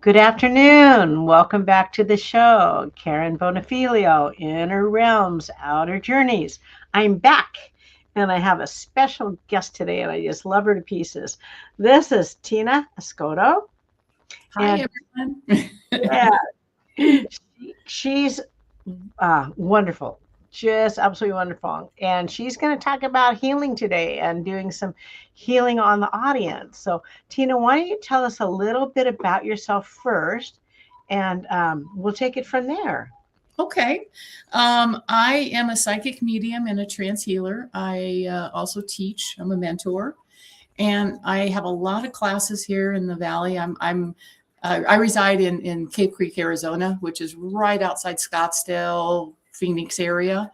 Good afternoon. Welcome back to the show. Karen Bonafilio, Inner Realms, Outer Journeys. I'm back and I have a special guest today and I just love her to pieces. This is Tina Escoto. Hi, everyone. Yeah, she's wonderful. Just absolutely wonderful. And she's going to talk about healing today and doing some healing on the audience. So, Tina, why don't you tell us a little bit about yourself first, and we'll take it from there. Okay. I am a psychic medium and a trance healer. I also teach. I'm a mentor. And I have a lot of classes here in the Valley. I reside in Cape Creek, Arizona, which is right outside Scottsdale, Phoenix area.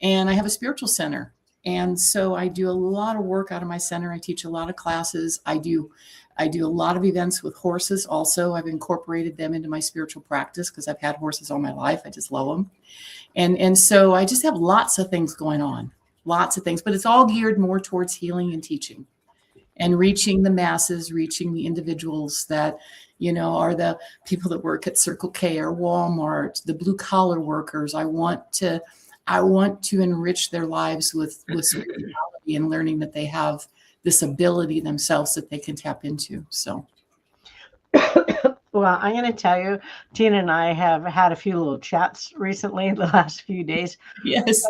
And I have a spiritual center. And so I do a lot of work out of my center. I teach a lot of classes. I do a lot of events with horses also. I've incorporated them into my spiritual practice because I've had horses all my life. I just love them. And so I just have lots of things going on, lots of things, but it's all geared more towards healing and teaching and reaching the masses, reaching the individuals that, are the people that work at Circle K or Walmart, the blue collar workers. I want to enrich their lives with spirituality and learning that they have this ability themselves that they can tap into. So. Well, I'm going to tell you, Tina and I have had a few little chats recently the last few days. Yes.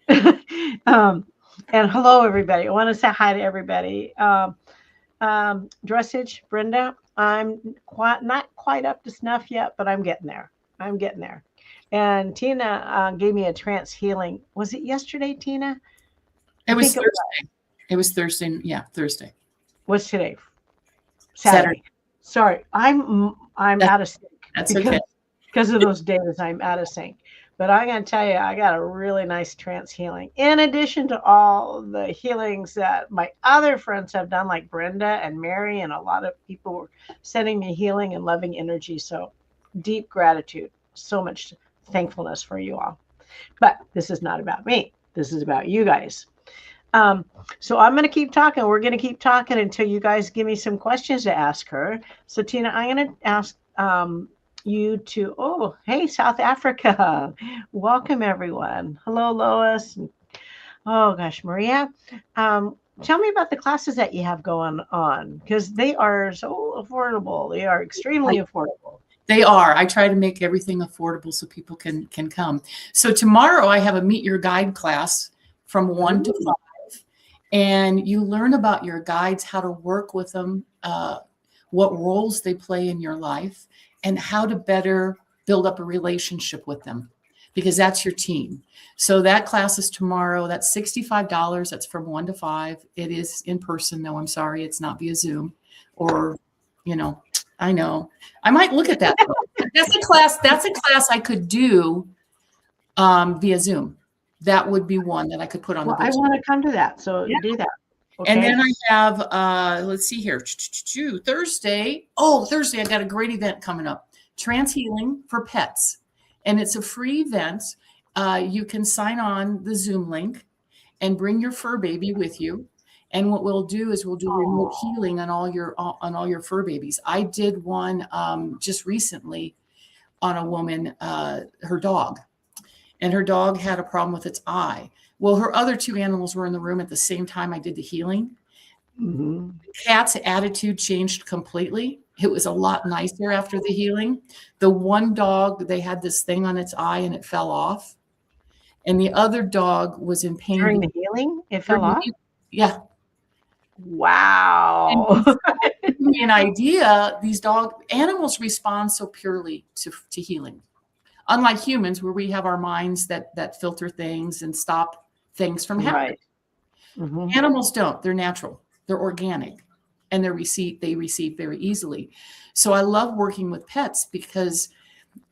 And hello, everybody. I want to say hi to everybody. Dressage, Brenda, I'm not quite up to snuff yet, but I'm getting there. And Tina gave me a trance healing. Was it yesterday, Tina? It was Thursday. It was Thursday. Yeah, Thursday. What's today? Saturday. Sorry, I'm out of sync. That's okay. Because of those days, I'm out of sync. But I'm going to tell you, I got a really nice trance healing. In addition to all the healings that my other friends have done, like Brenda and Mary, and a lot of people were sending me healing and loving energy. So deep gratitude, so much thankfulness for you all. But this is not about me. This is about you guys. So I'm going to keep talking. We're going to keep talking until you guys give me some questions to ask her. So Tina, I'm going to ask you to, hey, South Africa. Welcome, everyone. Hello, Lois. Oh, gosh, Maria. Tell me about the classes that you have going on, because they are so affordable. They are extremely affordable. They are. I try to make everything affordable so people can come. So tomorrow I have a Meet Your Guide class from 1 to 5. And you learn about your guides, how to work with them, what roles they play in your life, and how to better build up a relationship with them, because that's your team. So that class is tomorrow. That's $65. That's from 1 to 5. It is in person. No, I'm sorry. It's not via Zoom or, I know. I might look at that. That's a class I could do via Zoom. That would be one that I could put on the I want to come to that. So do that. Okay. And then I have, let's see here, Thursday. Thursday, I got a great event coming up. Trance Healing for Pets. And it's a free event. You can sign on the Zoom link and bring your fur baby with you. And what we'll do is we'll do remote healing on all your fur babies. I did one just recently on a woman, her dog. And her dog had a problem with its eye. Well, her other 2 animals were in the room at the same time I did the healing. Mm-hmm. The cat's attitude changed completely. It was a lot nicer after the healing. The one dog, they had this thing on its eye and it fell off. And the other dog was in pain. During the healing, it fell off? Yeah. Wow. And to give me an idea, these animals respond so purely to healing. Unlike humans, where we have our minds that filter things and stop things from happening. Right. Mhm. Animals don't. They're natural. They're organic, and they receive very easily. So I love working with pets because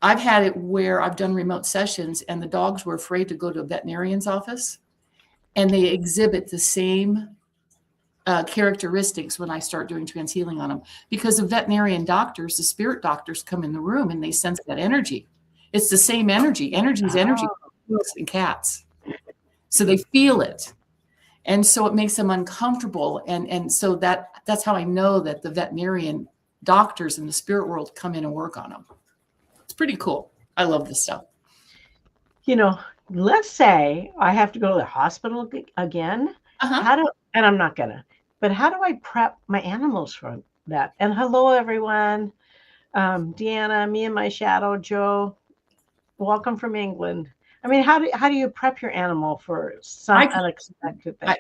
I've had it where I've done remote sessions and the dogs were afraid to go to a veterinarian's office, and they exhibit the same characteristics when I start doing trans healing on them, because the veterinarian doctors, the spirit doctors, come in the room and they sense that energy. It's the same energy. Energy is energy Oh, in cats. So they feel it. And so it makes them uncomfortable. And so that's how I know that the veterinarian doctors in the spirit world come in and work on them. It's pretty cool. I love this stuff. you know, let's say I have to go to the hospital again. Uh-huh. How do, and I'm not gonna, but how do I prep my animals for that? And hello, everyone. Deanna, me and my shadow, Joe, welcome from England. I mean, how do you prep your animal for some I, unexpected thing?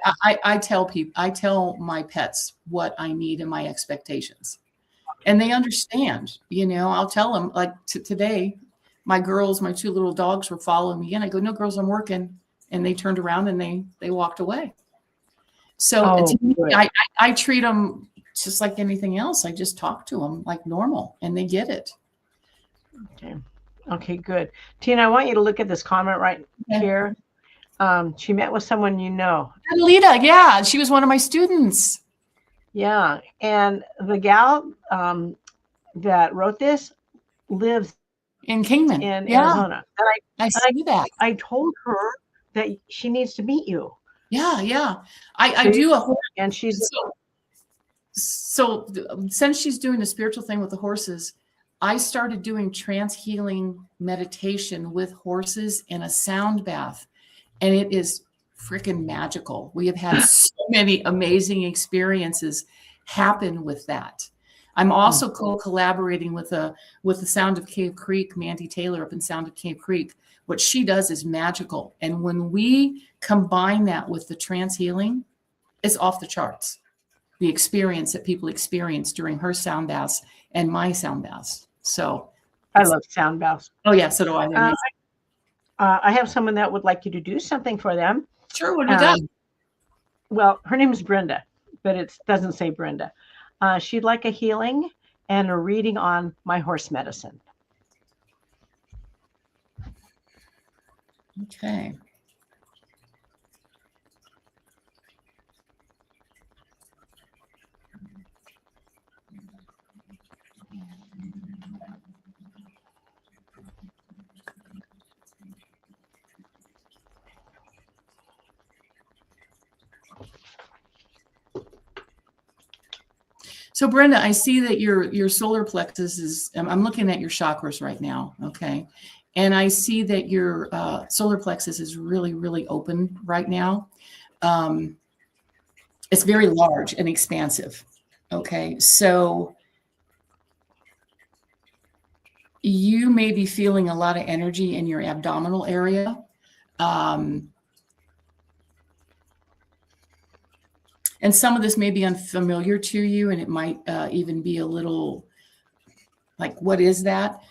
I tell people, I tell my pets what I need and my expectations. And they understand, I'll tell them, like today, my girls, my two little dogs were following me and I go, no, girls, I'm working. And they turned around and they walked away. So Oh, to me, good. I treat them just like anything else. I just talk to them like normal and they get it. Okay. Okay, good. Tina, I want you to look at this comment right here. She met with someone you know. Adelita, yeah, she was one of my students. Yeah, and the gal that wrote this lives In Kingman. in Yeah, Arizona. And I see that. I told her that she needs to meet you. Yeah, yeah. I do a whole, and she's so since she's doing the spiritual thing with the horses, I started doing trance healing meditation with horses in a sound bath, and it is freaking magical. We have had so many amazing experiences happen with that. I'm also collaborating with the Sound of Cave Creek, Mandy Taylor up in Sound of Cave Creek. What she does is magical, and when we combine that with the trance healing, it's off the charts. The experience that people experience during her sound baths and my sound baths. So I love sound baths. Oh yeah, so do I. I have someone that would like you to do something for them. Sure, what do we got? Well, her name is Brenda, but it doesn't say Brenda. She'd like a healing and a reading on my horse medicine. Okay. So Brenda, I see that your solar plexus is, I'm looking at your chakras right now, okay? And I see that your solar plexus is really, really open right now. It's very large and expansive, okay? So you may be feeling a lot of energy in your abdominal area. And some of this may be unfamiliar to you, and it might even be a little like, what is that?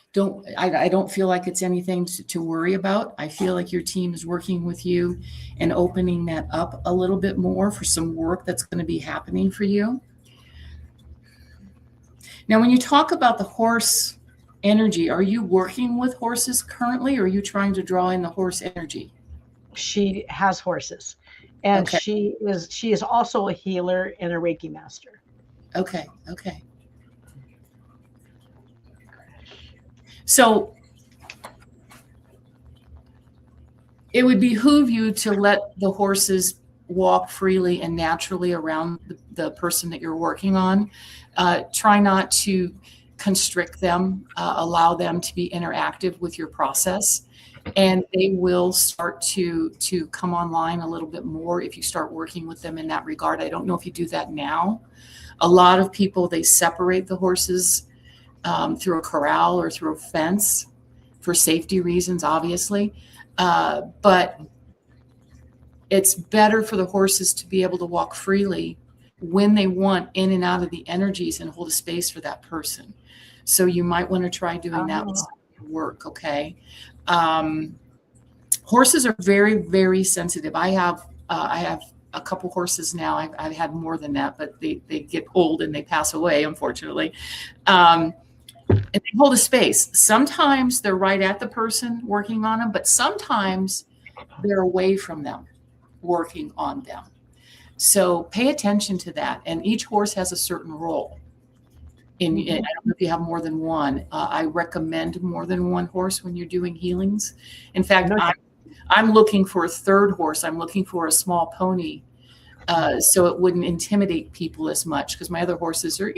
I don't feel like it's anything to worry about. I feel like your team is working with you and opening that up a little bit more for some work that's going to be happening for you. Now, when you talk about the horse energy, are you working with horses currently, or are you trying to draw in the horse energy? She has horses. And Okay. she is also a healer and a Reiki master. Okay. Okay. So it would behoove you to let the horses walk freely and naturally around the person that you're working on. Try not to constrict them, allow them to be interactive with your process. And they will start to come online a little bit more if you start working with them in that regard. I don't know if you do that now. A lot of people, they separate the horses through a corral or through a fence for safety reasons, obviously. But it's better for the horses to be able to walk freely when they want in and out of the energies and hold a space for that person. So you might want to try doing that with work, okay? Horses are very, very sensitive. I have a couple horses now. I've had more than that, but they get old and they pass away, unfortunately. And they hold a space. Sometimes they're right at the person working on them, but sometimes they're away from them working on them. So pay attention to that. And each horse has a certain role. I don't know if you have more than one. I recommend more than one horse when you're doing healings. In fact, I'm looking for a third horse. I'm looking for a small pony, so it wouldn't intimidate people as much, because my other horses are,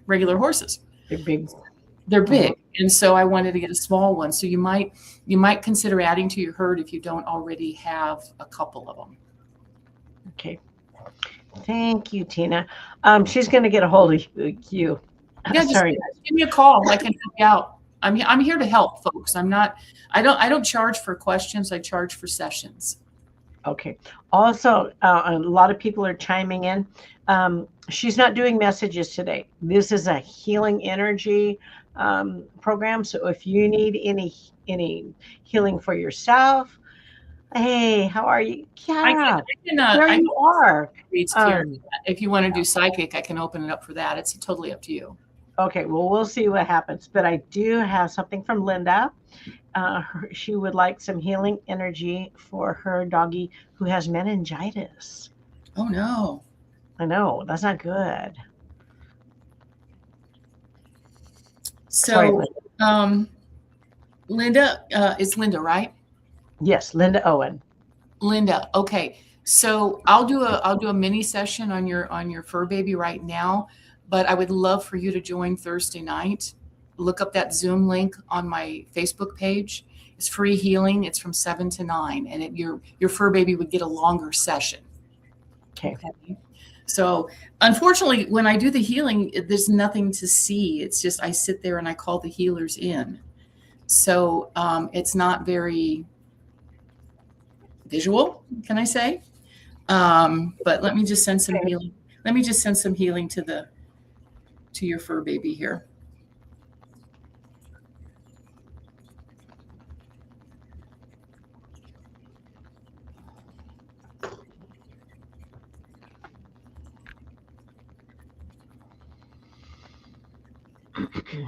regular horses. They're big. They're big. And so I wanted to get a small one. So you might consider adding to your herd if you don't already have a couple of them. Okay. Thank you, Tina. She's going to get a hold of you. Yeah, Sorry. Just give me a call. I can help you out. I'm here to help, folks. I don't charge for questions. I charge for sessions. Okay. Also, a lot of people are chiming in. She's not doing messages today. This is a healing energy program. So if you need any healing for yourself, hey, how are you? Kiara, there you are. If you want to do psychic, I can open it up for that. It's totally up to you. Okay, well, we'll see what happens. But I do have something from Linda. She would like some healing energy for her doggy who has meningitis. Oh, no. I know. That's not good. So, sorry, Linda, it's Linda, right? Yes, Linda Owen. Linda, okay. So I'll do a mini session on your fur baby right now, but I would love for you to join Thursday night. Look up that Zoom link on my Facebook page. It's free healing. It's from 7 to 9, and your fur baby would get a longer session. Okay. So unfortunately, when I do the healing, there's nothing to see. It's just I sit there and I call the healers in. So it's not very visual, can I say? But let me just send some healing. Let me just send some healing to your fur baby here. Okay.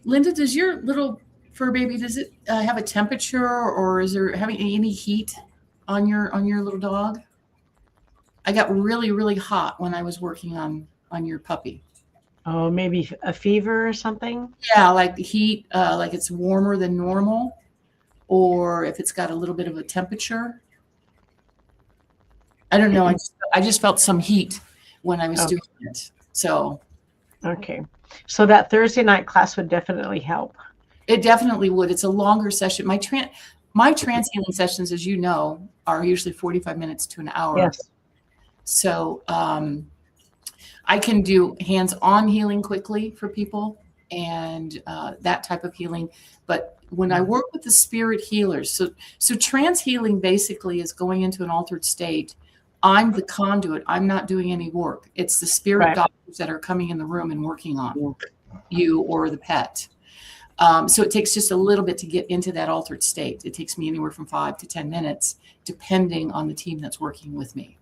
Linda, does your little fur baby, does it have a temperature, or is there having any heat on your little dog? I got really, really hot when I was working on your puppy. Oh, maybe a fever or something? Yeah, like the heat, like it's warmer than normal, or if it's got a little bit of a temperature. I don't know. I just felt some heat when I was doing it. So. Okay. So that Thursday night class would definitely help. It definitely would. It's a longer session. My trance healing sessions, as you know, are usually 45 minutes to an hour. Yes. So I can do hands-on healing quickly for people and that type of healing. But when I work with the spirit healers, so trance healing basically is going into an altered state. I'm the conduit. I'm not doing any work. It's the spirit doctors that are coming in the room and working on you or the pet. So it takes just a little bit to get into that altered state. It takes me anywhere from 5 to 10 minutes, depending on the team that's working with me.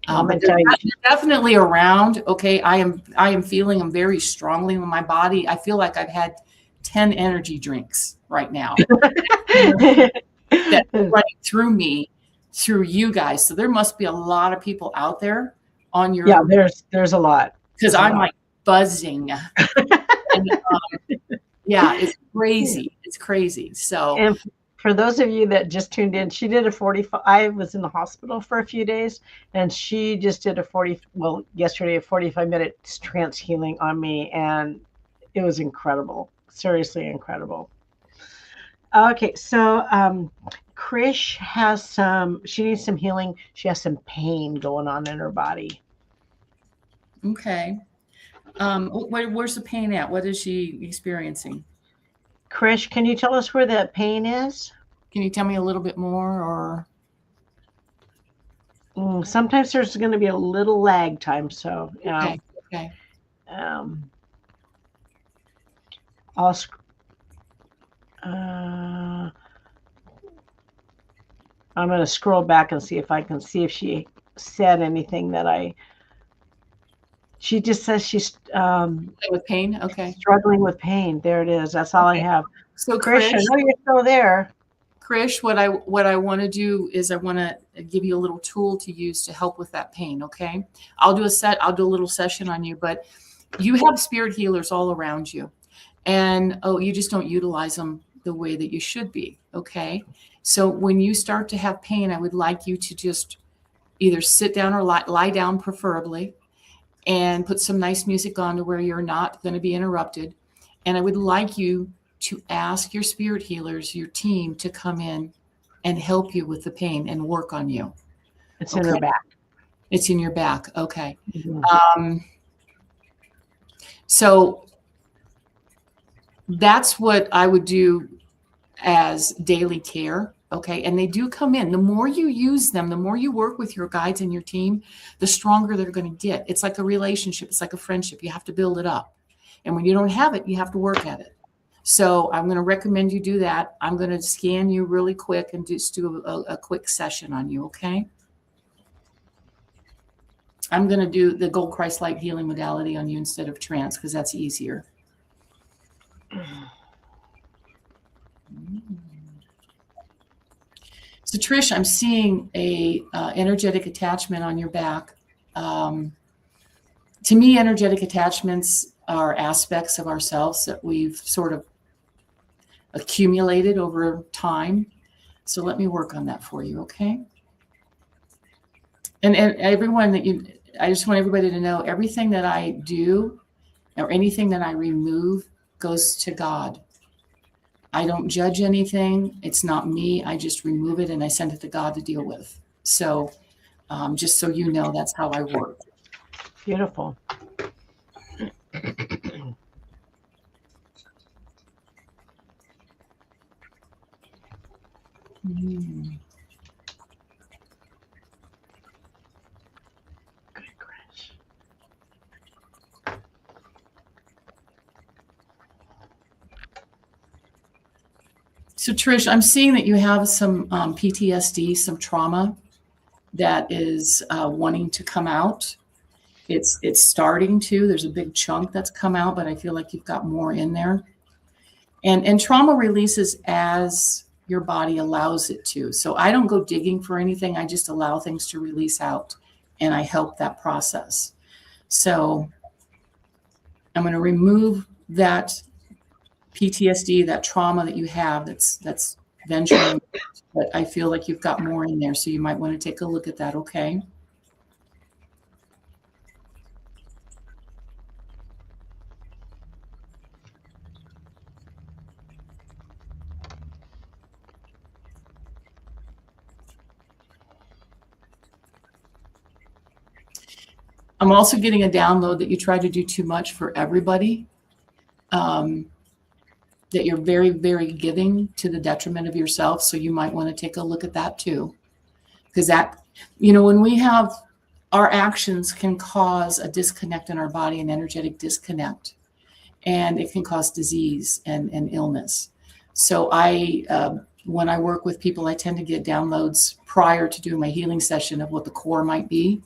But they're definitely around. Okay, I am feeling them very strongly in my body. I feel like I've had 10 energy drinks right now that's running through me, through you guys. So there must be a lot of people out there on your. Yeah, there's a lot. Because I'm like buzzing. And, yeah, it's crazy. It's crazy. So. And For those of you that just tuned in, she did a 45. I was in the hospital for a few days, and she just did a 40. Well, yesterday a 45-minute trance healing on me, and it was incredible. Seriously incredible. Okay, so Krish has some. She needs some healing. She has some pain going on in her body. Okay. Where's the pain at? What is she experiencing? Krish, can you tell us where that pain is? Can you tell me a little bit more, or? Sometimes there's going to be a little lag time, so Okay. Okay. um, I'll. Uh, I'm going to scroll back and see if I can see if she said anything that I. She just says she's With pain. Okay. struggling with pain. There it is. That's all I Okay. have. So Krish, I Krish, know you're still there. Krish, what I want to do is I want to give you a little tool to use to help with that pain. Okay. I'll do a little session on you, but you have spirit healers all around you, and you just don't utilize them the way that you should be. Okay. So when you start to have pain, I would like you to just either sit down or lie down, preferably, and put some nice music on to where you're not going to be interrupted. And I would like you to ask your spirit healers, your team, to come in and help you with the pain and work on you. It's in her back. It's in your back. Okay. Mm-hmm. So that's what I would do as daily care. Okay. And they do come in. The more you use them, the more you work with your guides and your team, the stronger they're going to get. It's like a relationship. It's like a friendship. You have to build it up. And when you don't have it, you have to work at it. So I'm going to recommend you do that. I'm going to scan you really quick and just do a quick session on you. Okay. I'm going to do the Gold Christ Light healing modality on you instead of trance, because that's easier. So Trish, I'm seeing a energetic attachment on your back. To me, energetic attachments are aspects of ourselves that we've sort of accumulated over time. So let me work on that for you, okay? And everyone I just want everybody to know, everything that I do or anything that I remove goes to God. I don't judge anything. It's not me. I just remove it and I send it to God to deal with. So just so you know, that's how I work. Beautiful. Mm. So Trish, I'm seeing that you have some PTSD, some trauma that is wanting to come out. It's starting to. There's a big chunk that's come out, but I feel like you've got more in there. And trauma releases as your body allows it to. So I don't go digging for anything. I just allow things to release out, and I help that process. So I'm going to remove that PTSD, that trauma that you have that's venturing, but I feel like you've got more in there. So you might want to take a look at that. Okay. I'm also getting a download that you try to do too much for everybody. That you're very, very giving to the detriment of yourself. So you might want to take a look at that too. Because that, when we have our actions can cause a disconnect in our body, an energetic disconnect, and it can cause disease and illness. So when I work with people, I tend to get downloads prior to doing my healing session of what the core might be.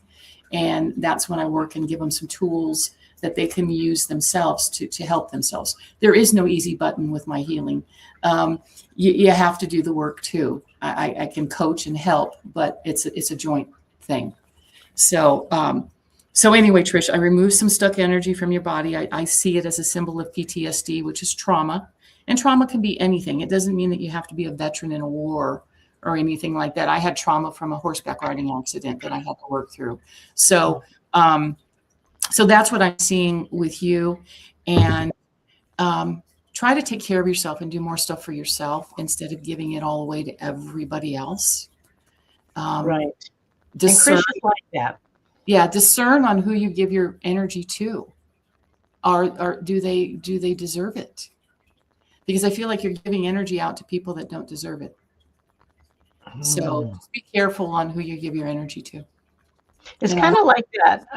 And that's when I work and give them some tools that they can use themselves to help themselves. There is no easy button with my healing. You have to do the work too. I can coach and help, but it's a joint thing. So anyway, Trish, I remove some stuck energy from your body. I see it as a symbol of PTSD, which is trauma. And trauma can be anything. It doesn't mean that you have to be a veteran in a war or anything like that. I had trauma from a horseback riding accident that I had to work through. So, so that's what I'm seeing with you. And try to take care of yourself and do more stuff for yourself instead of giving it all away to everybody else. Right. Discern, and Chris is like that. yeah, discern on who you give your energy to. Or do they deserve it? Because I feel like you're giving energy out to people that don't deserve it. So just be careful on who you give your energy to. It's kind of like that.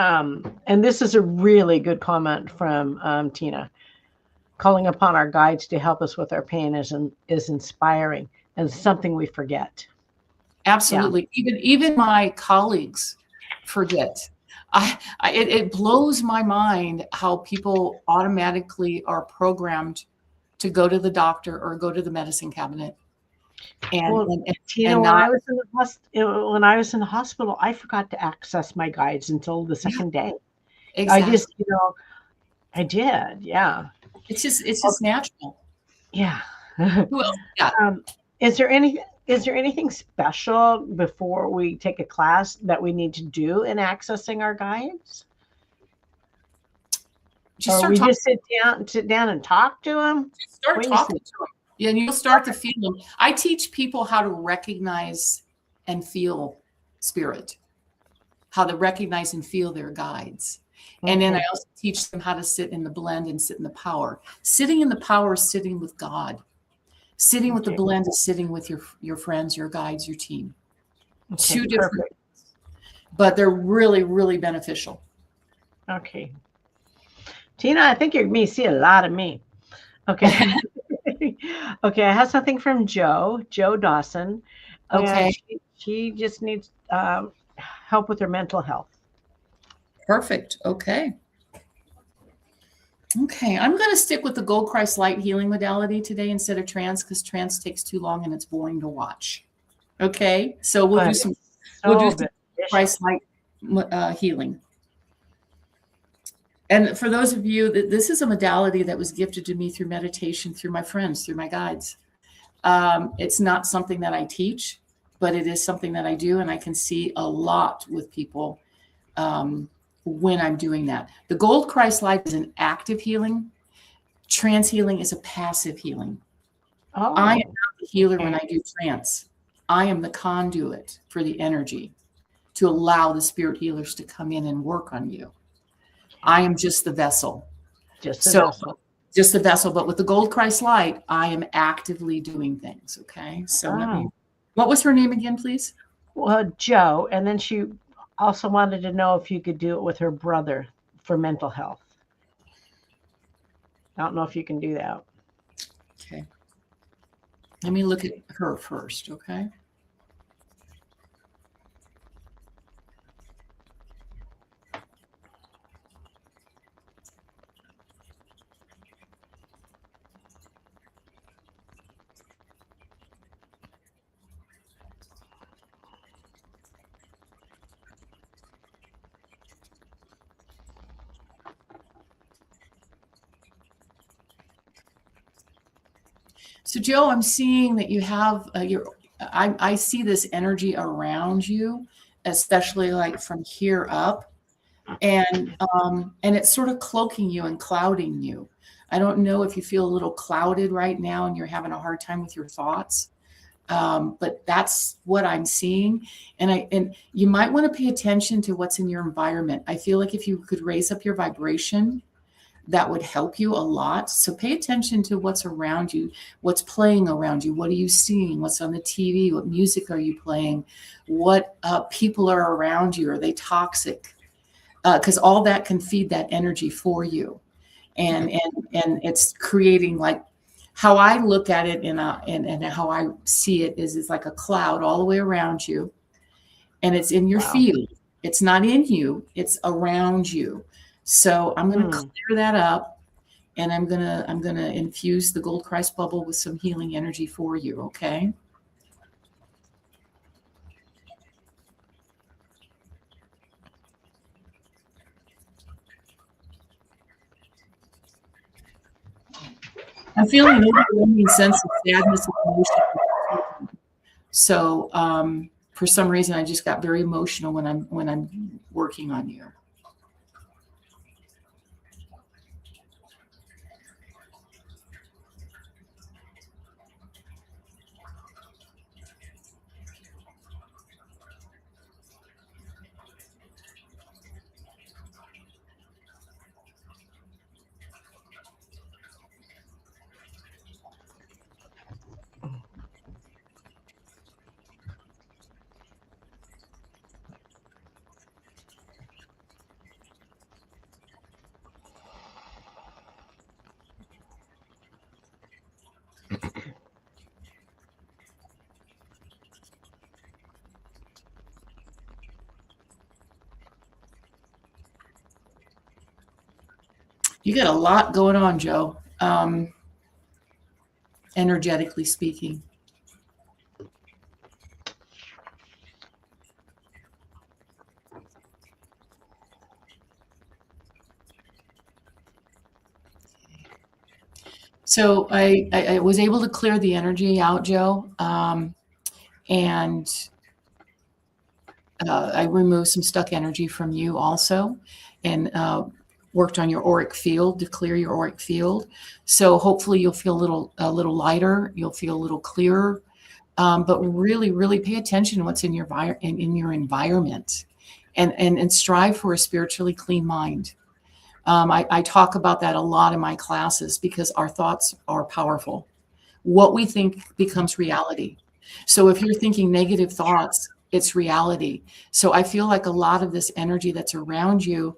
And this is a really good comment from Tina. Calling upon our guides to help us with our pain is inspiring and something we forget. Absolutely. Yeah. Even my colleagues forget. It blows my mind how people automatically are programmed to go to the doctor or go to the medicine cabinet. Tina, when I was in the hospital, I forgot to access my guides until the second day. Exactly. I just, I did. Yeah. It's just natural. Yeah. Who else? Yeah. Is there anything special before we take a class that we need to do in accessing our guides? Or we just sit down and talk to them? Just start talking to them. Yeah, and you'll start to feel them. I teach people how to recognize and feel spirit, how to recognize and feel their guides. And then I also teach them how to sit in the blend and sit in the power. Sitting in the power is sitting with God. Sitting with the blend is sitting with your friends, your guides, your team. Two different things, but they're really, really beneficial. Okay. Tina, I think you're going to see a lot of me. Okay. Okay, I have something from Joe Dawson. Okay. She just needs help with her mental health. Perfect. Okay. Okay, I'm going to stick with the Gold Christ Light healing modality today instead of trance because trance takes too long and it's boring to watch. Okay, so we'll do some Christ Light healing. And for those of you, this is a modality that was gifted to me through meditation, through my friends, through my guides. It's not something that I teach, but it is something that I do, and I can see a lot with people when I'm doing that. The Gold Christ Light is an active healing. Trance healing is a passive healing. Oh, I am not the healer when I do trance. I am the conduit for the energy to allow the spirit healers to come in and work on you. I am just the vessel. Just the vessel. But with the Gold Christ Light, I am actively doing things. Okay. So what was her name again, please? Well, Joe. And then she also wanted to know if you could do it with her brother for mental health. I don't know if you can do that. Okay. Let me look at her first. Okay. So Joe, I'm seeing that you have I see this energy around you, especially like from here up, and it's sort of cloaking you and clouding you. I don't know if you feel a little clouded right now and you're having a hard time with your thoughts, but that's what I'm seeing. And you might want to pay attention to what's in your environment. I feel like if you could raise up your vibration, that would help you a lot. So pay attention to what's around you, what's playing around you. What are you seeing? What's on the TV? What music are you playing? What people are around you? Are they toxic? Because all that can feed that energy for you. And it's creating, like, how I look at it and how I see it is it's like a cloud all the way around you. And it's in your field. It's not in you, it's around you. So I'm going to clear that up, and I'm going to infuse the Gold Christ bubble with some healing energy for you. Okay. I'm feeling an overwhelming sense of sadness and emotion. So for some reason, I just got very emotional when I'm working on you. You got a lot going on, Joe, energetically speaking. So I was able to clear the energy out, Joe, and I removed some stuck energy from you also, and worked on your auric field to clear your auric field. So hopefully you'll feel a little lighter. You'll feel a little clearer. But really, really pay attention to what's in your environment, and strive for a spiritually clean mind. I talk about that a lot in my classes because our thoughts are powerful. What we think becomes reality. So if you're thinking negative thoughts, it's reality. So I feel like a lot of this energy that's around you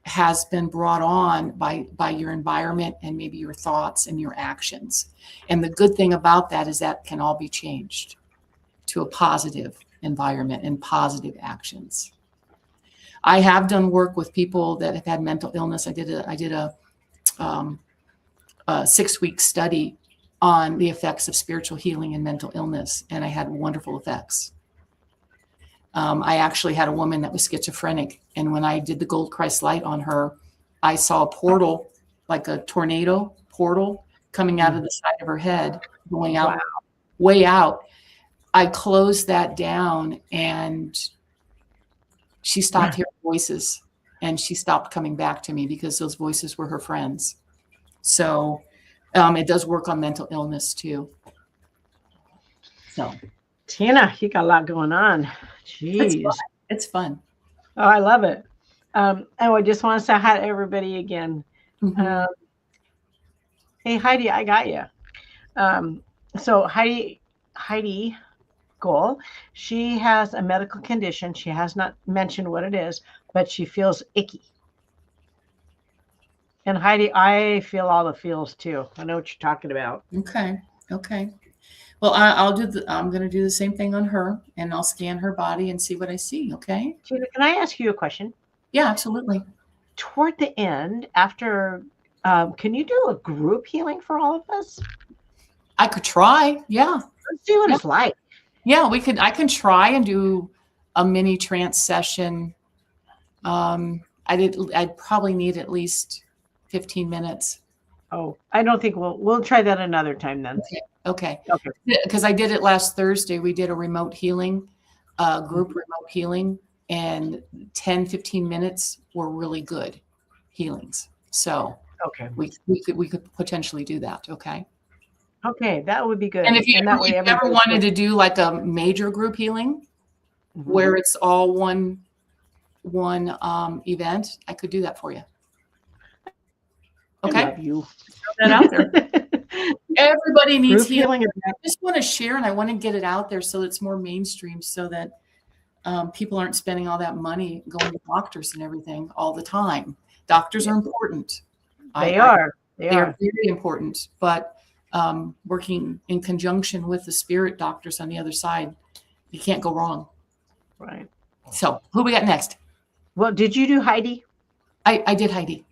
has been brought on by your environment and maybe your thoughts and your actions. And the good thing about that is that can all be changed to a positive environment and positive actions. I have done work with people that have had mental illness. I did a 6-week study on the effects of spiritual healing and mental illness, and I had wonderful effects. I actually had a woman that was schizophrenic, and when I did the Gold Christ light on her, I saw a portal, like a tornado portal, coming out of the side of her head, going out, wow, way out. I closed that down, and she stopped hearing voices, and she stopped coming back to me because those voices were her friends. So it does work on mental illness too. So, Tina, you got a lot going on. Jeez. It's fun. Oh, I love it. I just want to say hi to everybody again. Mm-hmm. Hey, Heidi, I got you. So Heidi Goal, she has a medical condition. She has not mentioned what it is, but she feels icky. And Heidi, I feel all the feels too. I know what you're talking about. Okay. Well, I'm going to do the same thing on her, and I'll scan her body and see what I see. Okay. Tina, can I ask you a question? Yeah, absolutely. Toward the end, after, can you do a group healing for all of us? I could try. Yeah. Let's see what it's like. Yeah, I can try and do a mini trance session. I'd probably need at least 15 minutes. Oh, I don't think we'll try that another time then. Okay. Because I did it last Thursday. We did a remote healing, group remote healing, and 10-15 minutes were really good healings. So we could potentially do that. Okay. Okay, that would be good. And if you ever wanted to do like a major group healing, where it's all one event, I could do that for you. Okay. I love you. Throw that out there. Everybody needs healing. I just want to share, and I want to get it out there so it's more mainstream, so that people aren't spending all that money going to doctors and everything all the time. Doctors are important. They are very important, but working in conjunction with the spirit doctors on the other side, you can't go wrong. Right. So who we got next? Well, did you do Heidi? I did Heidi.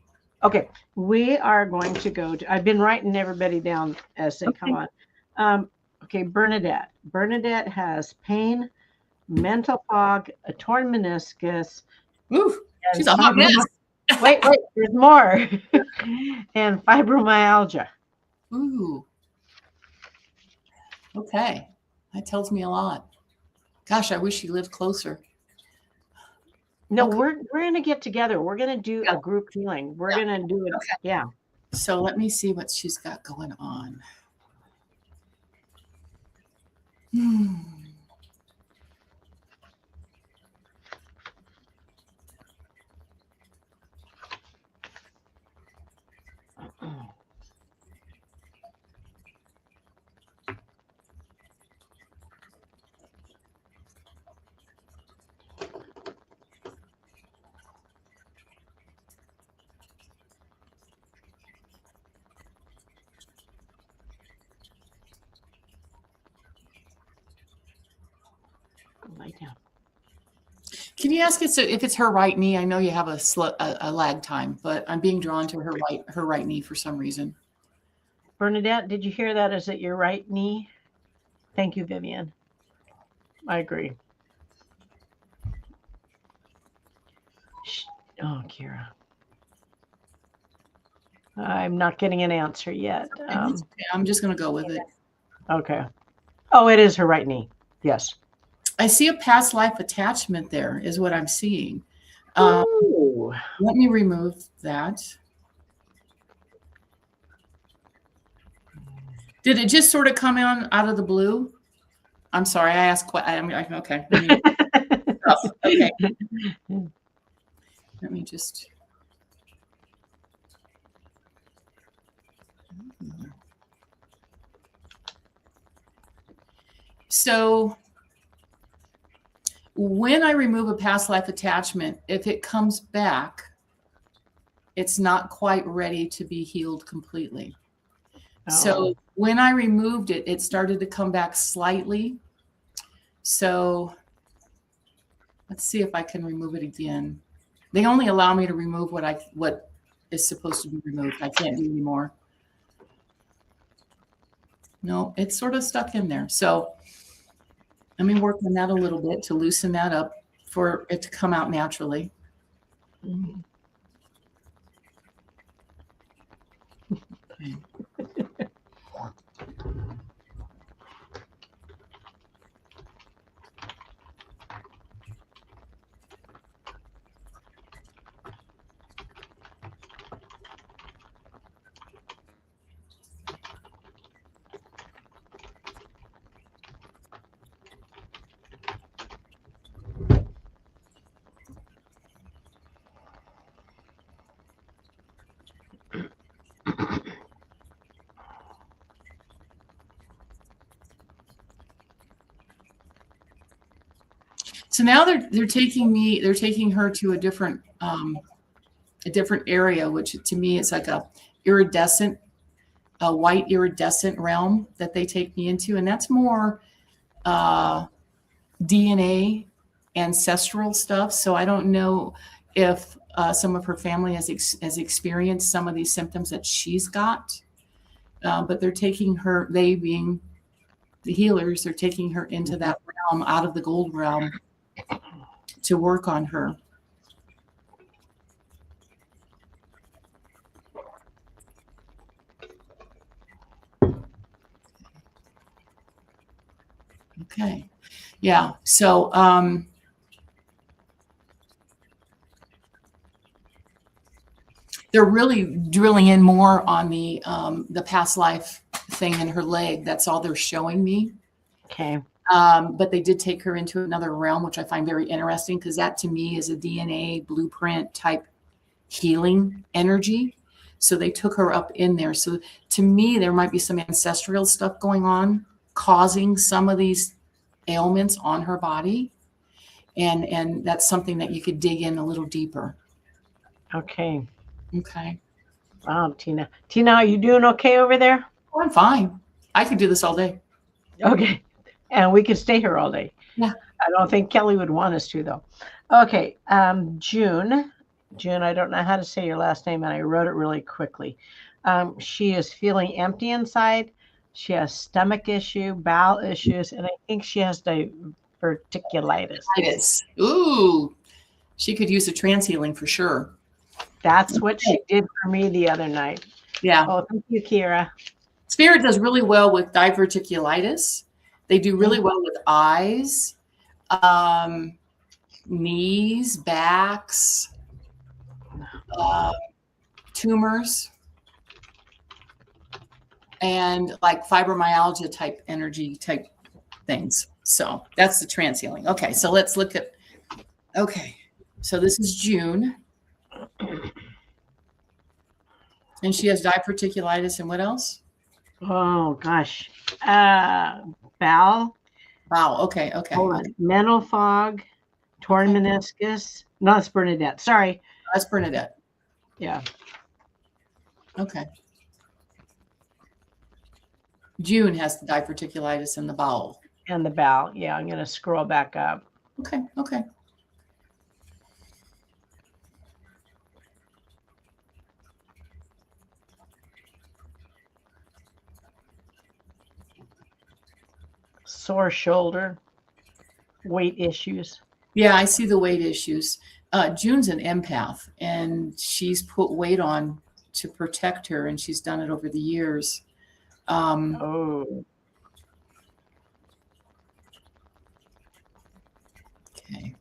Okay, we are going to go to, I've been writing everybody down as they come on. Okay, Bernadette. Bernadette has pain, mental fog, a torn meniscus. Ooh, she's a hot mess. Wait, there's more. And fibromyalgia. Ooh. Okay. That tells me a lot. Gosh, I wish he lived closer. No, Okay. we're gonna get together. We're gonna do Yeah. a group healing. We're Yeah. gonna do it. Okay. Yeah. So let me see what she's got going on. Hmm. Lay down. Can you ask us if it's her right knee? I know you have a lag time, but I'm being drawn to her right knee for some reason. Bernadette, did you hear that? Is it your right knee? Thank you, Vivian. I agree. Oh, Kira. I'm not getting an answer yet. I'm just going to go with it. Okay. Oh, it is her right knee. Yes. I see a past life attachment there is what I'm seeing. Ooh. Let me remove that. Did it just sort of come on out of the blue? I'm sorry, I asked. Okay. Okay. Let me just. So when I remove a past life attachment, if it comes back, it's not quite ready to be healed completely. Oh. So when I removed it, it started to come back slightly. So let's see if I can remove it again. They only allow me to remove what is supposed to be removed. I can't do anymore. No, it's sort of stuck in there. So let me work on that a little bit to loosen that up for it to come out naturally. Mm. Okay. So now they're taking her to a different area, which to me is like a white iridescent realm that they take me into, and that's more DNA, ancestral stuff. So I don't know if some of her family has experienced some of these symptoms that she's got, but they're taking her. They being the healers, they're taking her into that realm, out of the gold realm, to work on her. Okay. Yeah. So they're really drilling in more on the past life thing in her leg. That's all they're showing me. Okay. But they did take her into another realm, which I find very interesting, because that to me is a DNA blueprint type healing energy. So they took her up in there. So to me, there might be some ancestral stuff going on, causing some of these ailments on her body. And that's something that you could dig in a little deeper. Okay. Okay. Wow, Tina. Tina, are you doing okay over there? Oh, I'm fine. I could do this all day. Okay. And we could stay here all day. Yeah. I don't think Kelly would want us to, though. Okay. June. June, I don't know how to say your last name, and I wrote it really quickly. She is feeling empty inside. She has stomach issue, bowel issues, and I think she has diverticulitis. Ooh, she could use a trance healing for sure. That's what she did for me the other night. Yeah. Oh, thank you, Kira. Spirit does really well with diverticulitis. They do really well with eyes, knees, backs, uh, tumors, and like fibromyalgia type energy type things. So that's the trance healing. Okay, so let's look at, okay, so this is June. And she has diverticulitis and what else? Oh gosh. Bowel. Wow. Okay. Okay. Hold on. Mental fog, torn meniscus. No, that's Bernadette. Sorry. That's Bernadette. Yeah. Okay. June has the diverticulitis in the bowel. And the bowel. Yeah, I'm going to scroll back up. Okay. Okay. Sore shoulder, weight issues. Yeah, I see the weight issues. June's an empath, and she's put weight on to protect her, and she's done it over the years. Oh. Okay.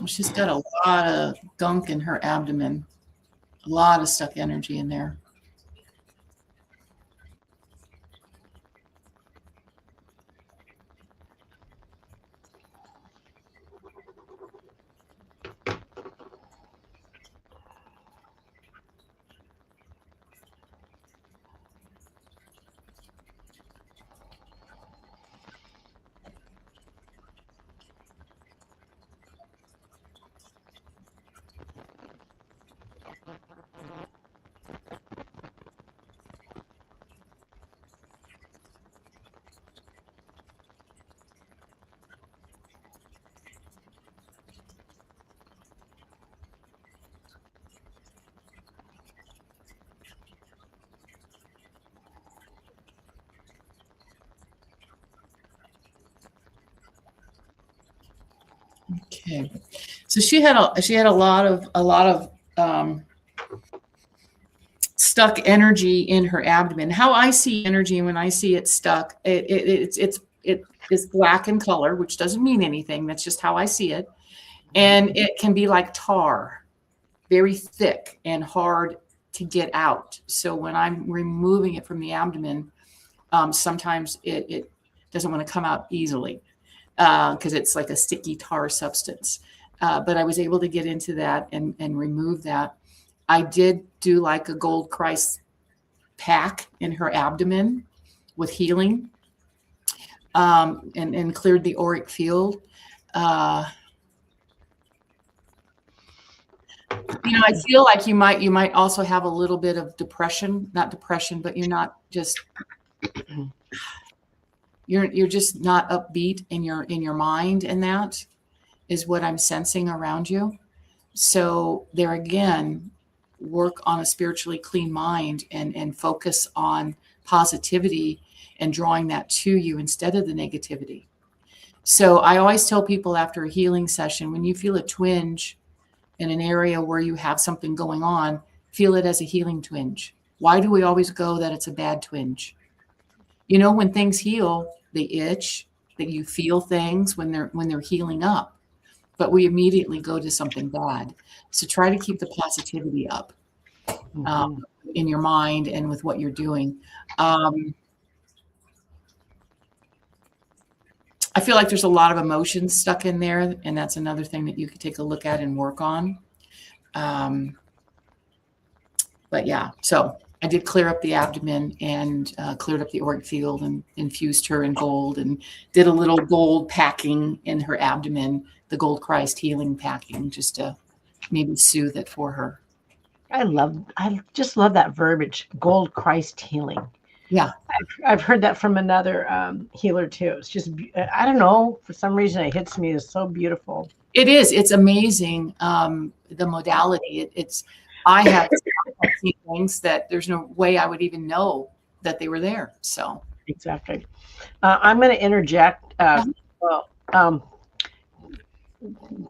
She's got a lot of gunk in her abdomen, a lot of stuck energy in there. Okay, so she had a lot of stuck energy in her abdomen. How I see energy when I see it stuck, it is black in color, which doesn't mean anything. That's just how I see it, and it can be like tar, very thick and hard to get out. So when I'm removing it from the abdomen, sometimes it doesn't want to come out easily. Because it's like a sticky tar substance. But I was able to get into that and remove that. I did do like a gold Christ pack in her abdomen with healing, and cleared the auric field. I feel like you might also have a little bit of depression, not depression, but you're not just you're just not upbeat in your mind, and that is what I'm sensing around you. So there again, work on a spiritually clean mind and focus on positivity and drawing that to you instead of the negativity. So I always tell people after a healing session, when you feel a twinge in an area where you have something going on, feel it as a healing twinge. Why do we always go that it's a bad twinge? When things heal, they itch, that you feel things when they're healing up, but we immediately go to something bad. So try to keep the positivity up in your mind and with what you're doing. I feel like there's a lot of emotions stuck in there, and that's another thing that you could take a look at and work on. But yeah, so I did clear up the abdomen and cleared up the auric field and infused her in gold and did a little gold packing in her abdomen, the gold Christ healing packing, just to maybe soothe it for her. I just love that verbiage, gold Christ healing. Yeah. I've heard that from another healer too. It's just, I don't know, for some reason it hits me as so beautiful. It is. It's amazing. The modality. I have I've seen things that there's no way I would even know that they were there. So Exactly. I'm going to interject. Well,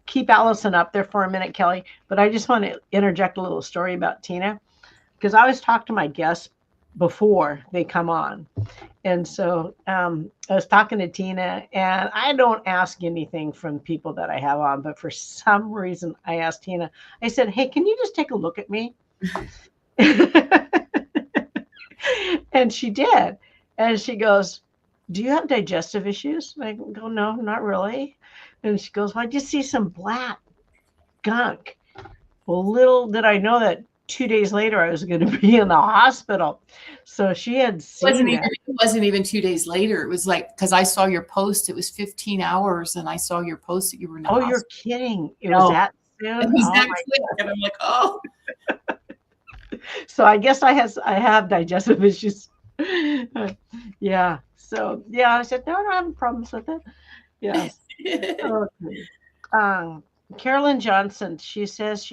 keep Allison up there for a minute, Kelly. But I just want to interject a little story about Tina, because I always talk to my guests before they come on. And so I was talking to Tina, and I don't ask anything from people that I have on, but for some reason I asked Tina, I said, hey, can you just take a look at me? And she did. And she goes, do you have digestive issues? I go, no, not really. And she goes, well, I just see some black gunk. Well, little did I know that 2 days later I was going to be in the hospital. So she had seen that. It wasn't even 2 days later. It was like, because I saw your post, it was 15 hours, and I saw your post that you were in the hospital. You're kidding. It was that soon? It was that quick. And I'm like, oh. So I guess I have digestive issues. Yeah. So yeah, I said, no, I don't have problems with it. Yeah. Okay. Carolyn Johnson, she says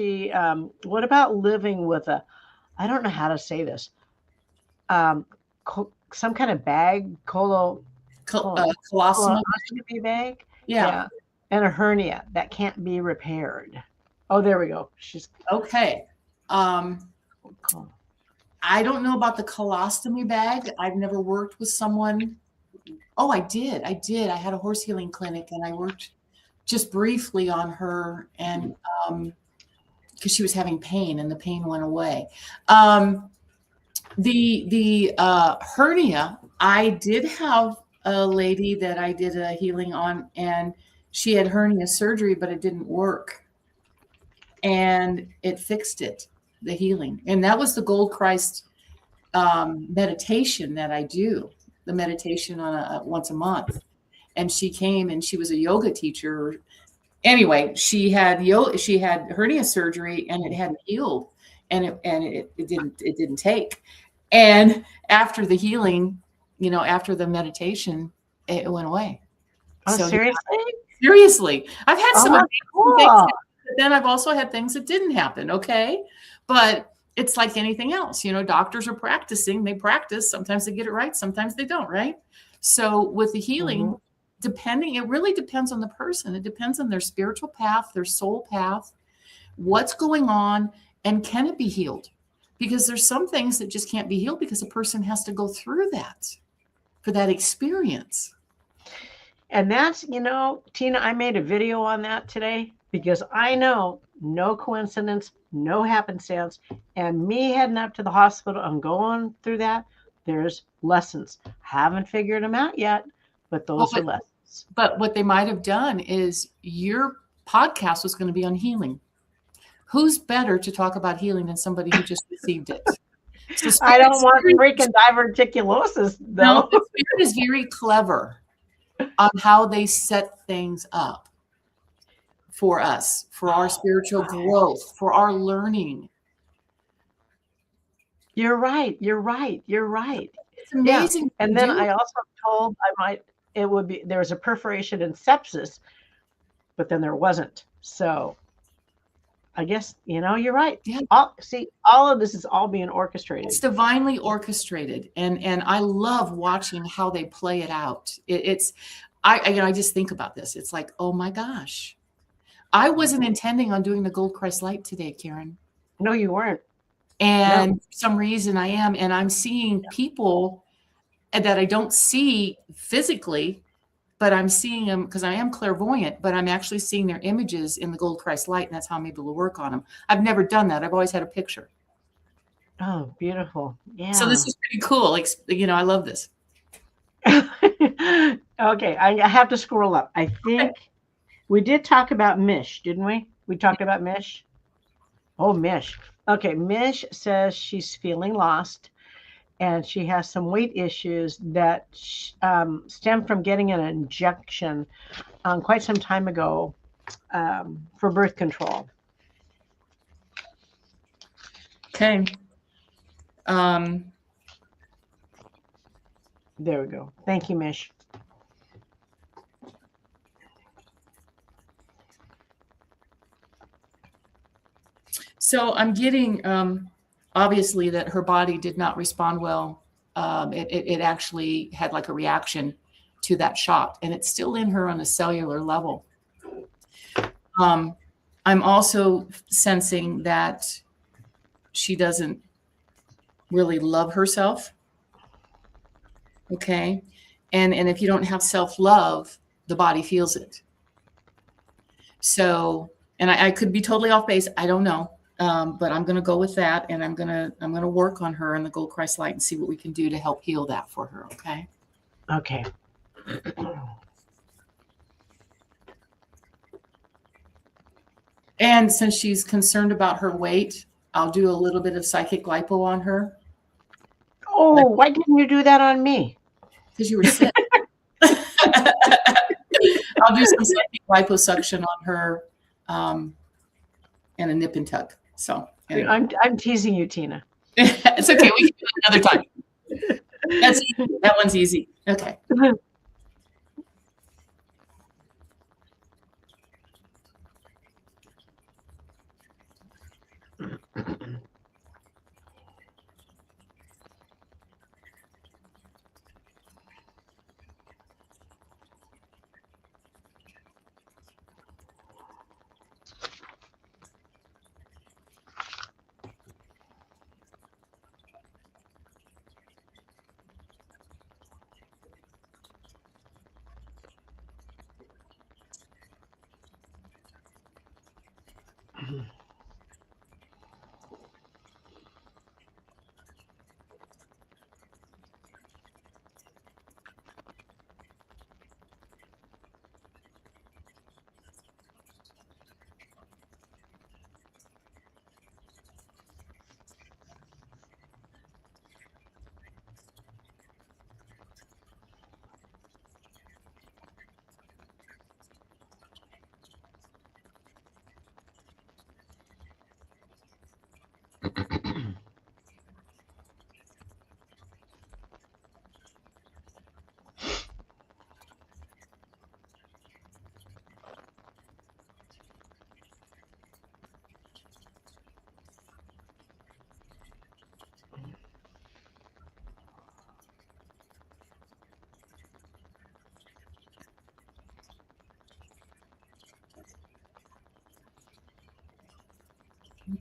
what about living with I don't know how to say this, some kind of bag, colostomy bag? Yeah. And a hernia that can't be repaired. Oh, there we go. She's okay. I don't know about the colostomy bag. I've never worked with someone. Oh, I did. I had a horse healing clinic, and I worked just briefly on her, and because she was having pain, and the pain went away. The hernia, I did have a lady that I did a healing on, and she had hernia surgery, but it didn't work, and it fixed it, the healing. And that was the Gold Christ meditation that I do, the meditation on once a month. And she came, and she was a yoga teacher. Anyway, she had hernia surgery, and it hadn't healed, and it didn't take. And after the healing, after the meditation, it went away. Oh, so, seriously, I've had some amazing things, but then I've also had things that didn't happen. Okay, but it's like anything else. Doctors are practicing. They practice. Sometimes they get it right. Sometimes they don't. Right. So with the healing, it really depends on the person. It depends on their spiritual path, their soul path, what's going on, and can it be healed? Because there's some things that just can't be healed because a person has to go through that for that experience. And that's, Tina, I made a video on that today because I know no coincidence, no happenstance, and me heading up to the hospital and going through that, there's lessons. Haven't figured them out yet, but those are lessons. But what they might have done is your podcast was going to be on healing. Who's better to talk about healing than somebody who just received it? So I don't want freaking diverticulosis, though. No, the Spirit is very clever on how they set things up for us, for our spiritual growth, for our learning. You're right. It's amazing. Yeah. And then I also told there was a perforation in sepsis, but then there wasn't. So I guess, you're right. Yeah. All of this is all being orchestrated. It's divinely orchestrated. And I love watching how they play it out. I just think about this. It's like, oh my gosh, I wasn't intending on doing the Gold Christ Light today, Karen. No, you weren't. And for some reason I am. And I'm seeing people that I don't see physically, but I'm seeing them because I am clairvoyant, but I'm actually seeing their images in the Gold Christ Light, and that's how I'm able to work on them. I've never done that. I've always had a picture. Oh, beautiful. Yeah. So this is pretty cool. I love this. Okay, I have to scroll up. I think we did talk about Mish, didn't we? We talked about Mish. Oh, Mish. Okay, Mish says she's feeling lost, and she has some weight issues that stem from getting an injection quite some time ago for birth control. Okay. There we go. Thank you, Mish. So I'm getting obviously that her body did not respond well. It actually had like a reaction to that shot, and it's still in her on a cellular level. I'm also sensing that she doesn't really love herself. Okay. And if you don't have self-love, the body feels it. So, and I could be totally off base. I don't know. But I'm going to go with that, and I'm going to work on her in the Gold Christ light and see what we can do to help heal that for her. Okay. Okay. And since she's concerned about her weight, I'll do a little bit of psychic lipo on her. Oh, why didn't you do that on me? Because you were sick. I'll do some psychic liposuction on her, and a nip and tuck. So anyway. I'm teasing you, Tina. It's okay. We can do it another time. That's easy. That one's easy. Okay.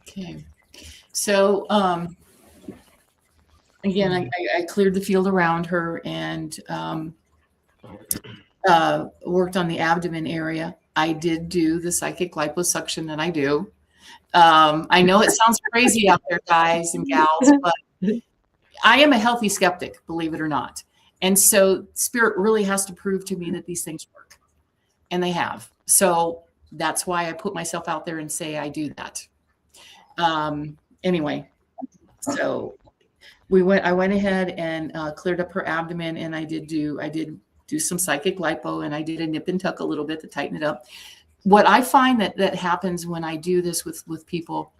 Okay. So, again, I cleared the field around her and worked on the abdomen area. I did do the psychic liposuction that I do. I know it sounds crazy out there, guys and gals, but I am a healthy skeptic, believe it or not. And so spirit really has to prove to me that these things work, and they have. So that's why I put myself out there and say I do that. Anyway, so I went ahead and cleared up her abdomen, and I did do some psychic lipo, and I did a nip and tuck a little bit to tighten it up. What I find that happens when I do this with people,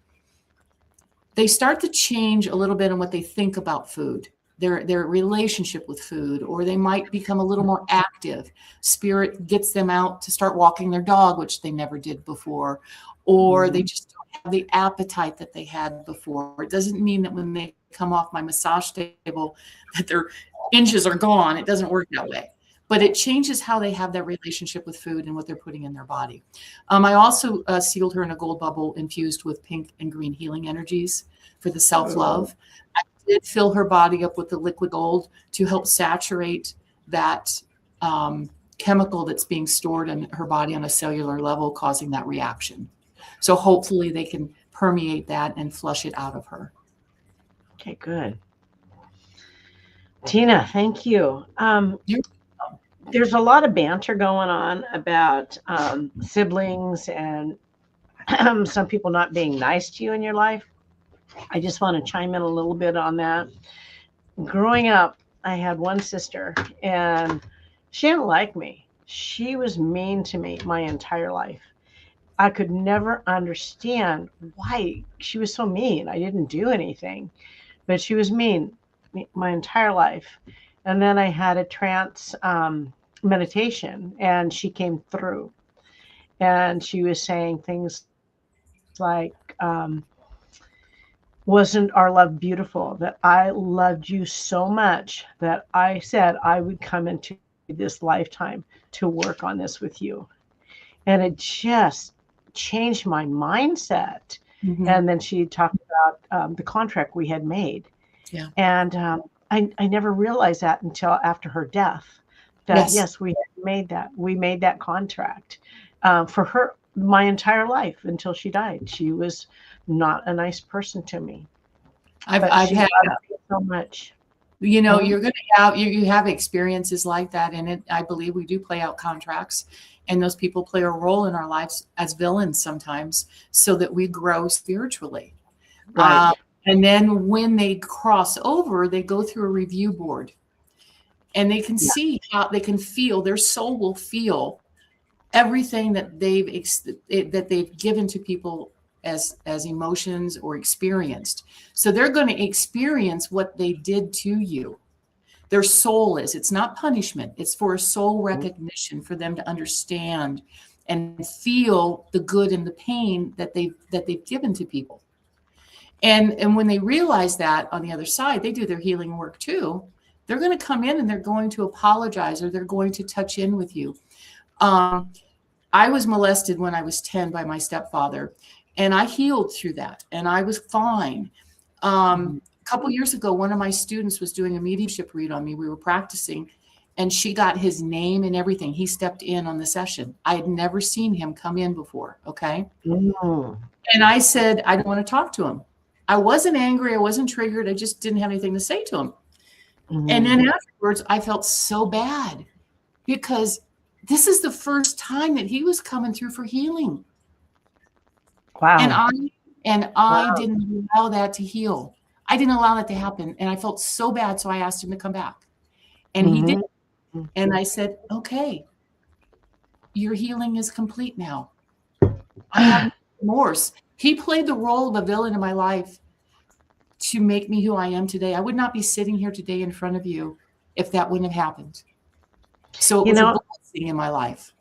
they start to change a little bit on what they think about food, their relationship with food, or they might become a little more active. Spirit gets them out to start walking their dog, which they never did before, or they just don't have the appetite that they had before. It doesn't mean that when they come off my massage table that their inches are gone. It doesn't work that way. But it changes how they have that relationship with food and what they're putting in their body. I also sealed her in a gold bubble infused with pink and green healing energies for the self-love. I did fill her body up with the liquid gold to help saturate that chemical that's being stored in her body on a cellular level, causing that reaction. So hopefully they can permeate that and flush it out of her. Okay, good. Tina, thank you. There's a lot of banter going on about siblings and some people not being nice to you in your life. I just want to chime in a little bit on that. Growing up, I had one sister, and she didn't like me. She was mean to me my entire life. I could never understand why she was so mean. I didn't do anything, but she was mean my entire life. And then I had a trance meditation, and she came through, and she was saying things like, Wasn't our love beautiful? That I loved you so much that I said I would come into this lifetime to work on this with you. And it just changed my mindset. Hmm. And then she talked about the contract we had made. Yeah. And I never realized that until after her death, that Yes. yes, we had made that. We made that contract for her my entire life until she died. She was not a nice person to me, but I've she had, loved me so much. Mhm. you're going to have, you have experiences like that. And it, I believe we do play out contracts, and those people play a role in our lives as villains sometimes so that we grow spiritually. Um, Right. and then when they cross over, they go through a review board, and they can Yeah. see how they can feel, their soul will feel everything that that they've given to people as emotions or experienced. So they're going to experience what they did to you. Their soul is, it's not punishment, it's for a soul recognition, for them to understand and feel the good and the pain that they've given to people. And when they realize that on the other side, they do their healing work too. They're going to come in and they're going to apologize, or they're going to touch in with you. um, I was molested when I was 10 by my stepfather, and I healed through that, and I was fine. Mhm. A couple years ago, one of my students was doing a mediumship read on me. We were practicing, and she got his name and everything. He stepped in on the session. I had never seen him come in before. Okay. Mm. And I said, I don't want to talk to him. I wasn't angry. I wasn't triggered. I just didn't have anything to say to him. And Mhm. then afterwards, I felt so bad because this is the first time that he was coming through for healing. And Wow. I Wow. didn't allow that to heal. I didn't allow that to happen. And I felt so bad. So I asked him to come back. And he did. Mhm. And I said, okay, your healing is complete now. I have no remorse. He played the role of a villain in my life to make me who I am today. I would not be sitting here today in front of you if that wouldn't have happened. So it You was a know, blessing in my life.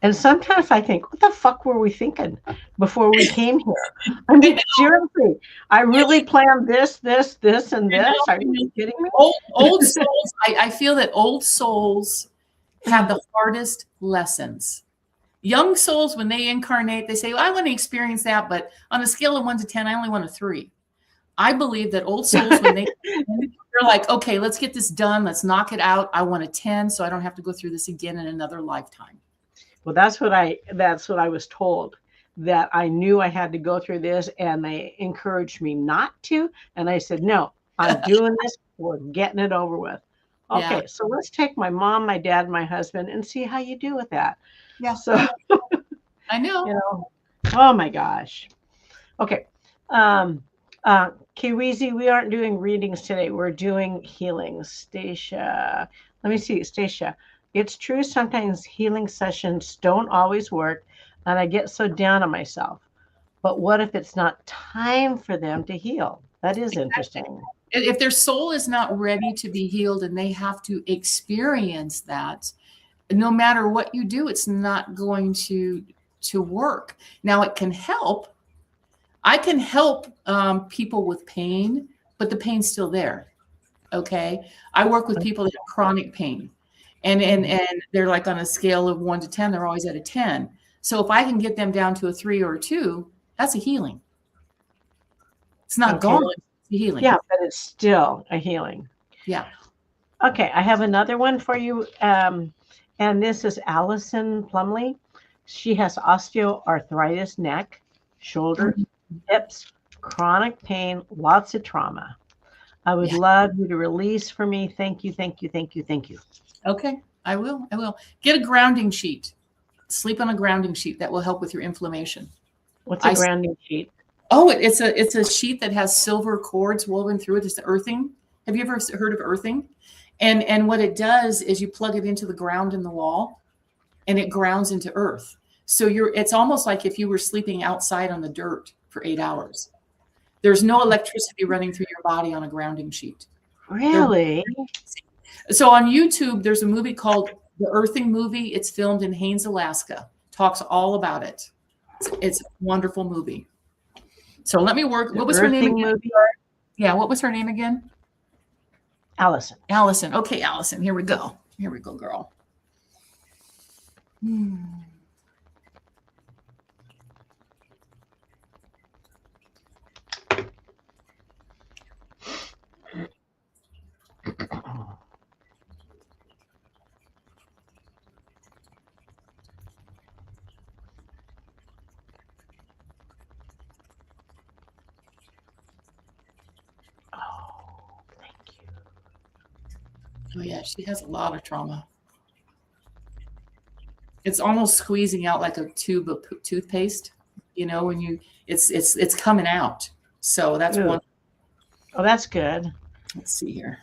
and sometimes I think, what the fuck were we thinking before we came here? I mean, seriously, I really planned this, this, this, and You this. Are know, you kidding me? old souls, I feel that old souls have the hardest lessons. Young souls, when they incarnate, they say, well, I want to experience that, but on a scale of 1 to 10, I only want a 3. I believe that old souls, when they're like, okay, let's get this done, let's knock it out. I want a 10, so I don't have to go through this again in another lifetime. Well, that's what I was told, that I knew I had to go through this, and they encouraged me not to, and I said, "No, I'm doing this. We're getting it over with." Yeah. Okay, so let's take my mom, my dad, my husband, and see how you do with that. Yeah. So, I you know. know, oh my gosh. Okay. Um, Kiwizi, we aren't doing readings today. We're doing healings. Stacia, let me see. Stacia, it's true sometimes healing sessions don't always work, and I get so down on myself. But what if it's not time for them to heal? That is interesting. If their soul is not ready to be healed and they have to experience that, no matter what you do, it's not going to work. Now it can help. I can help people with pain, but the pain's still there. Okay. I work with people that have chronic pain, and they're like on a scale of 1 to 10, they're always at a 10. So if I can get them down to a 3 or a 2, that's a healing. It's not Okay. gone, it's a healing. Yeah, but it's still a healing. Yeah. Okay, I have another one for you. And this is Allison Plumley. She has osteoarthritis, neck, shoulders, hips, chronic pain, lots of trauma. I would Yeah. love you to release for me. Thank you, thank you, thank you, thank you. Okay. I will. I will. Get a grounding sheet. Sleep on a grounding sheet. That will help with your inflammation. What's a I grounding sheet? Oh, it's a sheet that has silver cords woven through it. It's the earthing. Have you ever heard of earthing? And what it does is you plug it into the ground in the wall, and it grounds into earth. So it's almost like if you were sleeping outside on the dirt for 8 hours. There's no electricity running through your body on a grounding sheet. They're Really? So on YouTube, there's a movie called The Earthing Movie. It's filmed in Haines, Alaska. Talks all about it. It's a wonderful movie. So let me work. The What was her name Earthing again? movie. Yeah, what was her name again? Allison. Allison. Okay, Allison. Here we go. Here we go, girl. Oh, thank you. Oh yeah, she has a lot of trauma. It's almost squeezing out like a tube of toothpaste. You know, when you it's coming out. So that's Ooh. one. Oh, that's good. Let's see here.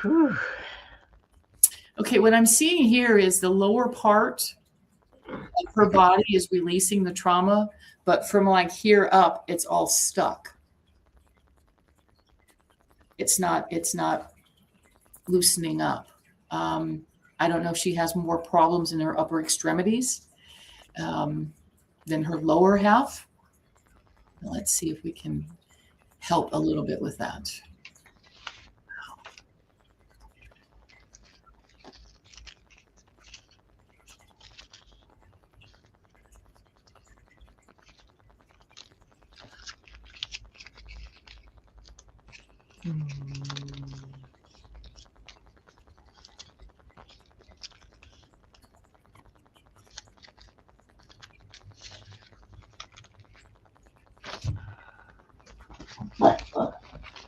Whew. Okay, what I'm seeing here is the lower part of her body is releasing the trauma, but from like here up, it's all stuck. It's not loosening up. I don't know if she has more problems in her upper extremities than her lower half. Let's see if we can help a little bit with that.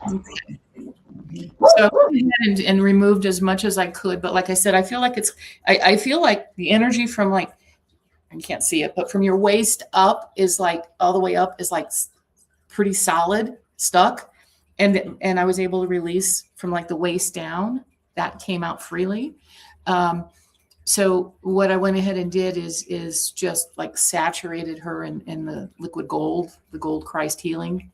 Okay. So I went ahead and removed as much as I could, but like I said, I feel like I feel like the energy from like, I can't see it, but from your waist up is like all the way up is like pretty solid, stuck. And I was able to release from like the waist down. That came out freely. So what I went ahead and did is just like saturated her in the liquid gold, the gold Christ healing,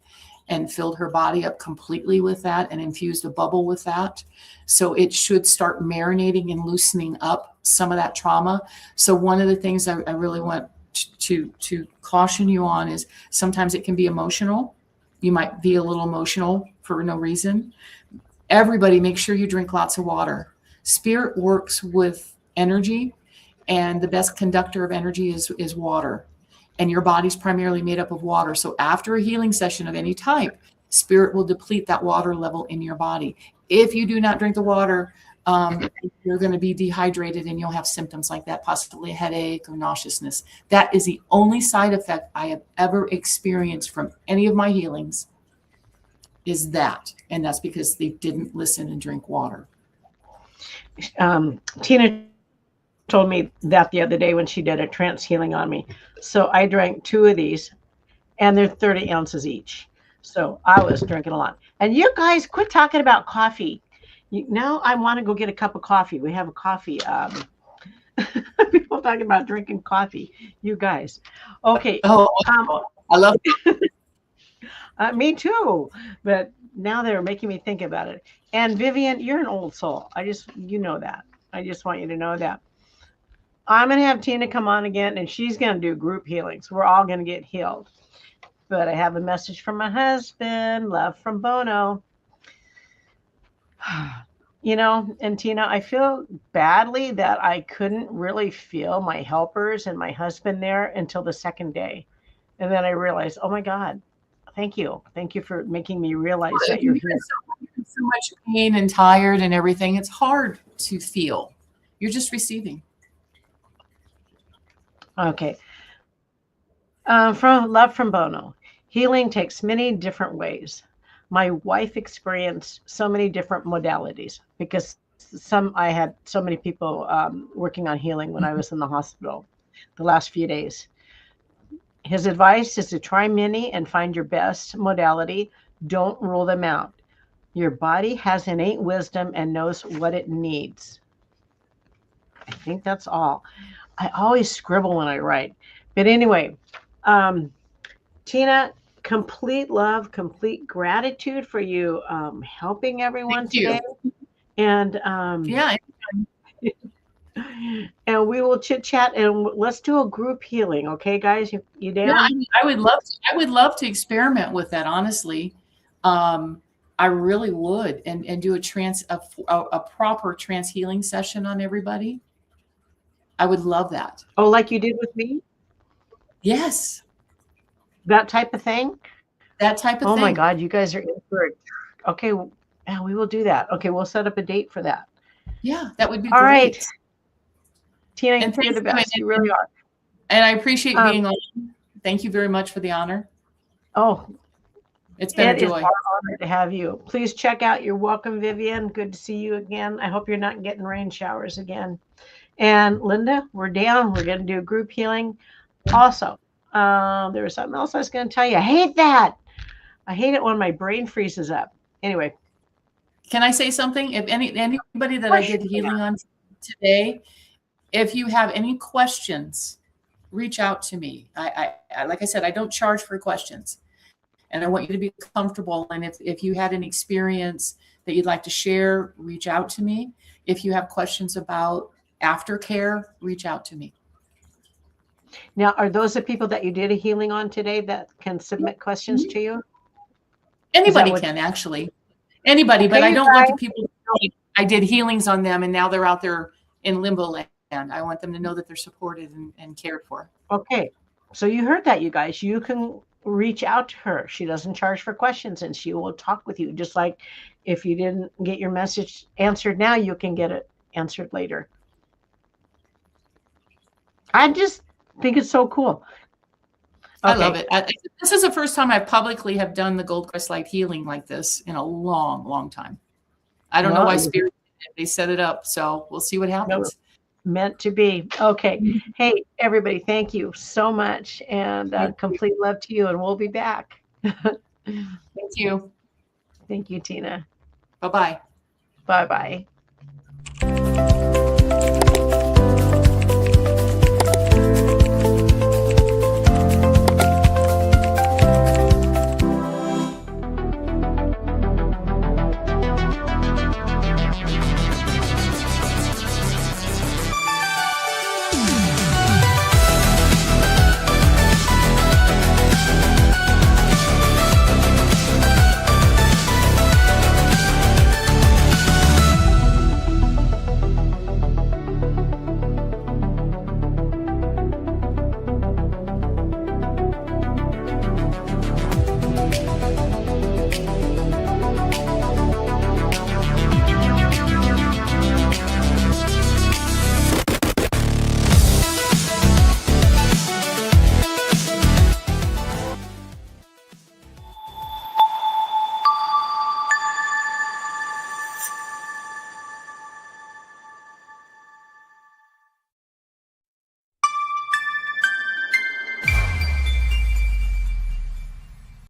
and filled her body up completely with that and infused a bubble with that. So it should start marinating and loosening up some of that trauma. So one of the things I really want to caution you on is sometimes it can be emotional. You might be a little emotional for no reason. Everybody, make sure you drink lots of water. Spirit works with energy, and the best conductor of energy is water. And your body's primarily made up of water. So after a healing session of any type, spirit will deplete that water level in your body. If you do not drink the water, you're going to be dehydrated and you'll have symptoms like that, possibly a headache or nauseousness. That is the only side effect I have ever experienced from any of my healings, is that. And that's because they didn't listen and drink water. Tina told me that the other day when she did a trance healing on me. So I drank 2 of these, and they're 30 ounces each. So I was drinking a lot. And you guys quit talking about coffee. Now I want to go get a cup of coffee. We have a coffee. People talking about drinking coffee. You guys. Okay. Oh, I love it. Me too. But now they're making me think about it. And Vivian, you're an old soul. You know that. I just want you to know that. I'm going to have Tina come on again, and she's going to do group healings. We're all going to get healed. But I have a message from my husband. Love from Bono. You know, and Tina, I feel badly that I couldn't really feel my helpers and my husband there until the second day. And then I realized, oh my God, thank you. Thank you for making me realize that you're here. So much pain and tired and everything. It's hard to feel. You're just receiving. Okay. From Love from Bono. Healing takes many different ways. My wife experienced so many different modalities because I had so many people working on healing when I was in the hospital the last few days. His advice is to try many and find your best modality. Don't rule them out. Your body has innate wisdom and knows what it needs. I think that's all. I always scribble when I write. But anyway, Tina, complete love, complete gratitude for you helping everyone Thank you. today. And Yeah. and we will chit chat and let's do a group healing. Okay, guys, you Yeah, down? I would love to. I would love to experiment with that. Honestly, I really would, and do a proper trance healing session on everybody. I would love that. Oh, like you did with me? Yes, That type of thing? that type of Oh my thing. God, you guys are in for it. Okay, yeah, we will do that. Okay, we'll set up a date for that. Yeah, that would be All right, great. Tina, And you're thank the you, best. You really are. and I appreciate Um, being on. Thank you very much for the honor. oh, It's been a it is joy. our honor to have you. Please check out your welcome, Vivian. Good to see you again. I hope you're not getting rain showers again. And Linda, we're down. We're going to do group healing. Also, there was something else I was going to tell you. I hate that. I hate it when my brain freezes up. Anyway, Can I say something? If anybody that I question. did healing on today, if you have any questions, reach out to me. Like I said, I don't charge for questions, and I want you to be comfortable. And if you had an experience that you'd like to share, reach out to me. If you have questions about aftercare, reach out to me. Now, are those the people that you did a healing on today that can submit questions to you? Anybody what, can actually, anybody, okay, but I you don't want the guys, people to know I did healings on them and now they're out there in limbo land. I want them to know that they're supported and cared for. okay. So you heard that, you guys. You can reach out to her. She doesn't charge for questions and she will talk with you. Just like if you didn't get your message answered now, you can get it answered later. I just think it's so cool. Okay. I love it. This is the first time I publicly have done the Gold Crest Light healing like this in a long, long time. I don't know why Spirit they set it up, so we'll see what happens. Meant to be. Okay. Hey, everybody, thank you so much. And complete love to you. And we'll be back. Thank you. Thank you, Tina. Bye-bye. Bye-bye.